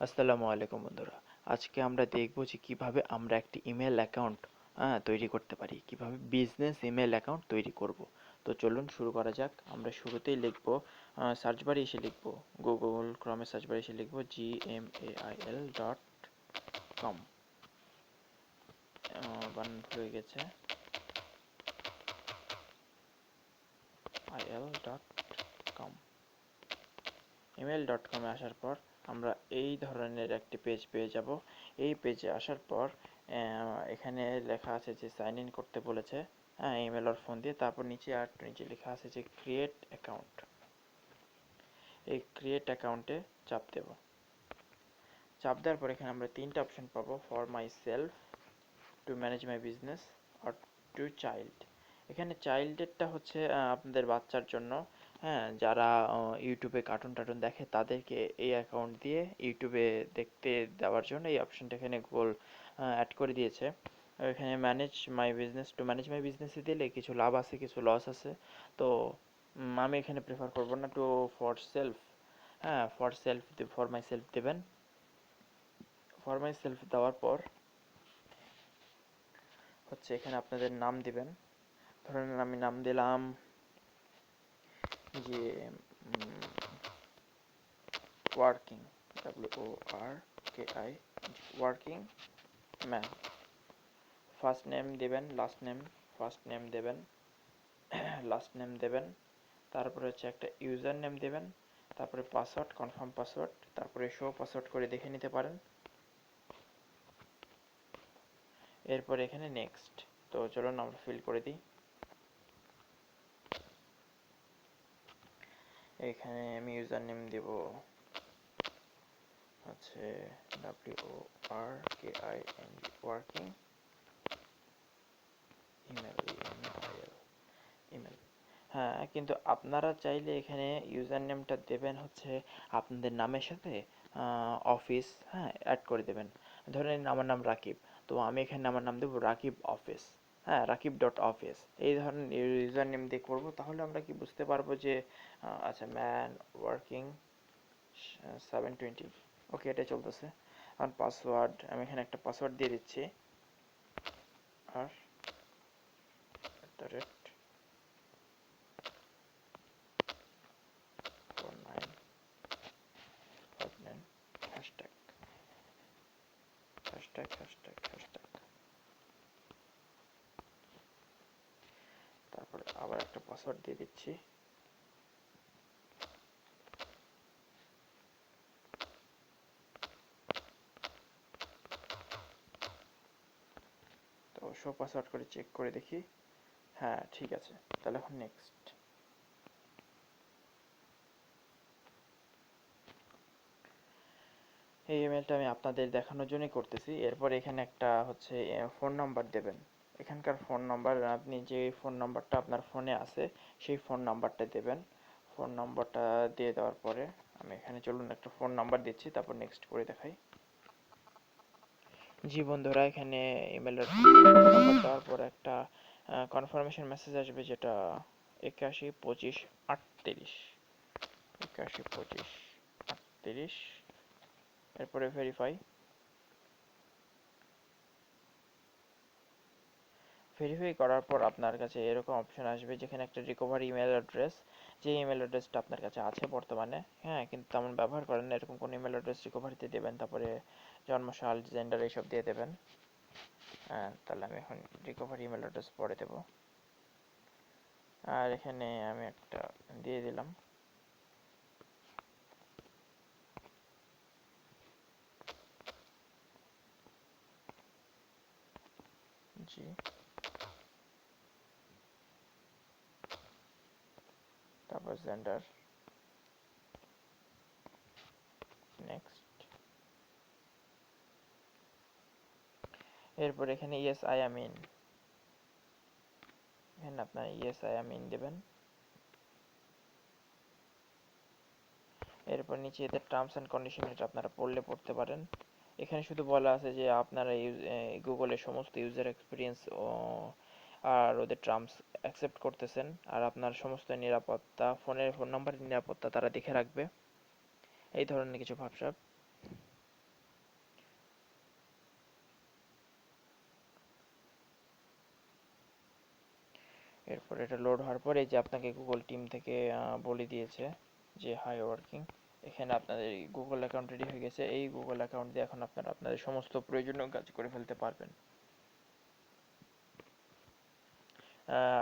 আসসালামু আলাইকুম বন্ধুরা। আজকে আমরা দেখব যে কিভাবে আমরা একটি ইমেল অ্যাকাউন্ট তৈরি করতে পারি, কিভাবে বিজনেস ইমেল অ্যাকাউন্ট তৈরি করব। তো চলুন শুরু করা যাক। আমরা শুরুতেই লিখব, সার্চ বারে এসে লিখব, গুগল ক্রমে সার্চ বারে এসে লিখব gmail.com। বানান ভুল হয়ে গেছে, il.com। ইমেল.কমে আসার পর আমরা এই ধরনের একটি পেজ পেয়ে যাব। এই পেজে আসার পর এখানে লেখা আছে যে সাইন ইন করতে বলেছে, হ্যাঁ, ইমেল আর ফোন দিয়ে। তারপর নিচে লেখা আছে যে ক্রিয়েট অ্যাকাউন্ট। এই ক্রিয়েট অ্যাকাউন্টে চাপ দেব। চাপ দেওয়ার পর এখানে আমরা তিনটা অপশন পাবো: for myself, to manage my business, আর টু চাইল্ড। এখানে চাইল্ডেরটা হচ্ছে আপনাদের বাচ্চার জন্য, হ্যাঁ, যারা ইউটিউবে কার্টুন টার্টুন দেখে তাদেরকে এই অ্যাকাউন্ট দিয়ে ইউটিউবে দেখতে দেওয়ার জন্য এই অপশনটা এখানে গুগল অ্যাড করে দিয়েছে। এখানে manage my business, two manage মাই বিজনেসে দিলে কিছু লাভ আছে, কিছু লস আছে। তো আমি এখানে প্রেফার করব না, টু ফর সেলফ, হ্যাঁ, ফর মাই সেলফ দেবেন। ফর মাই সেলফ দেওয়ার পর হচ্ছে এখানে আপনাদের নাম দিবেন। ধরেন আমি নাম দিলাম যে working, WORKI, working man. First name দেবেন, লাস্ট নেম, ফার্স্ট নেম দেবেন, লাস্ট নেম দেবেন। তারপরে হচ্ছে একটা ইউজার নেম দেবেন। তারপরে পাসওয়ার্ড, কনফার্ম পাসওয়ার্ড। তারপরে শো পাসওয়ার্ড করে দেখে নিতে পারেন। এরপর এখানে নেক্সট। তো চলুন আমরা ফিল করে দিই। এখানে আমি ইউজার নেম দেব হচ্ছে WORKING, ওয়ার্কিং। Email, email. হ্যাঁ, কিন্তু আপনারা চাইলে এখানে ইউজার নেমটা দেবেন হচ্ছে আপনাদের নামের সাথে অফিস, হ্যাঁ, অ্যাড করে দেবেন। ধরে নিন আমার নাম রাকিব, তো আমি এখানে আমার নাম দেবো রাকিব অফিস, হ্যাঁ, রাকিব.অফিস। এই ধরনের ইউজার নেম দিয়ে করবো। তাহলে আমরা কি বুঝতে পারবো যে আচ্ছা, ম্যান ওয়ার্কিং 720, ওকে, এটা চলতেছে। আর পাসওয়ার্ড, আমি এখানে একটা পাসওয়ার্ড দিয়ে দিচ্ছি, আর হ্যাশট্যাগ, হ্যাশট্যাগ। তারপরে আবার একটা পাসওয়ার্ড দিয়ে দিচ্ছি। তো শো পাসওয়ার্ড করে চেক করে দেখি, হ্যাঁ, ঠিক আছে। তাহলে এখন নেক্সট। এই ইমেলটা আমি আপনাদের দেখানোর জন্যই করতেছি। এরপর এখানে একটা হচ্ছে ফোন নাম্বার দেবেন। এখানকার ফোন নাম্বার, আপনি যে ফোন নাম্বারটা আপনার ফোনে আছে সেই ফোন নাম্বারটা দেবেন। ফোন নাম্বারটা দিয়ে দেওয়ার পরে আমি এখানে, চলুন একটা ফোন নাম্বার দিচ্ছি, তারপর নেক্সট করে দেখাই। জি বন্ধুরা, এখানে ইমেলের নাম্বার দেওয়ার পর একটা কনফার্মেশন মেসেজ আসবে, যেটা 812538, 812538। এরপরে ভেরিফাই। ভেরিফাই করার পর আপনার কাছে এরকম অপশন আসবে, যেখানে একটা রিকভার ইমেল অ্যাড্রেস, যে ইমেল অ্যাড্রেসটা আপনার কাছে আছে বর্তমানে, হ্যাঁ, কিন্তু তেমন ব্যবহার করেন না, এরকম কোন ইমেল অ্যাড্রেস রিকভারিতে দেবেন। তারপরে জন্মসাল, জেন্ডার এইসব দিয়ে দেবেন। হ্যাঁ, তাহলে আমি এখন রিকভার ইমেল অ্যাড্রেস পরে দেবো। আর এখানে আমি একটা দিয়ে দিলাম। জি, তারপর জেন্ডার, নেক্সট। এরপর এখানে ইয়েস আই অ্যাম ইন, এখানে আপনার ইয়েস আই অ্যাম ইন দেবেন। এরপর নিচে এদের টার্মস অ্যান্ড কন্ডিশন, এটা আপনারা পড়তে পারেন। এখানে শুধু বলা আছে যে আপনারা গুগলের সমস্ত ইউজার এক্সপিরিয়েন্স আর ওদের টার্মস অ্যাকসেপ্ট করতেছেন, আর আপনার সমস্ত নিরাপত্তা, ফোন নাম্বারের নিরাপত্তা তারা দেখে রাখবে, এই ধরনের কিছু ভাবসাব। এরপর এটা লোড হওয়ার পর এই যে আপনাকে গুগল টিম থেকে বলে দিয়েছে যে হাই ওয়ার্কিং। এখানে আপনাদের গুগল অ্যাকাউন্ট রেডি হয়ে গেছে। এই গুগল অ্যাকাউন্ট দিয়ে এখন আপনারা আপনাদের সমস্ত প্রয়োজনীয় কাজ করে ফেলতে পারবেন।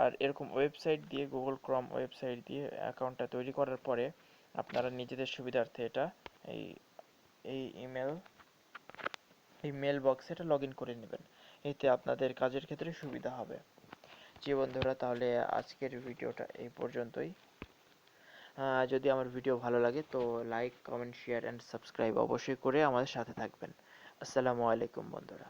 আর এরকম ওয়েবসাইট দিয়ে, গুগল ক্রোম ওয়েবসাইট দিয়ে অ্যাকাউন্টটা তৈরি করার পরে আপনারা নিজেদের সুবিধার্থে এটা এই এই মেল বক্সে এটা লগ ইন করে নেবেন। এতে আপনাদের কাজের ক্ষেত্রে সুবিধা হবে। জি বন্ধুরা, তাহলে আজকের ভিডিওটা এই পর্যন্তই। যদি আমার ভিডিও ভালো লাগে তো like, comment, share and subscribe অবশ্যই করে আমাদের সাথে থাকবেন। আসসালামু আলাইকুম বন্ধুরা।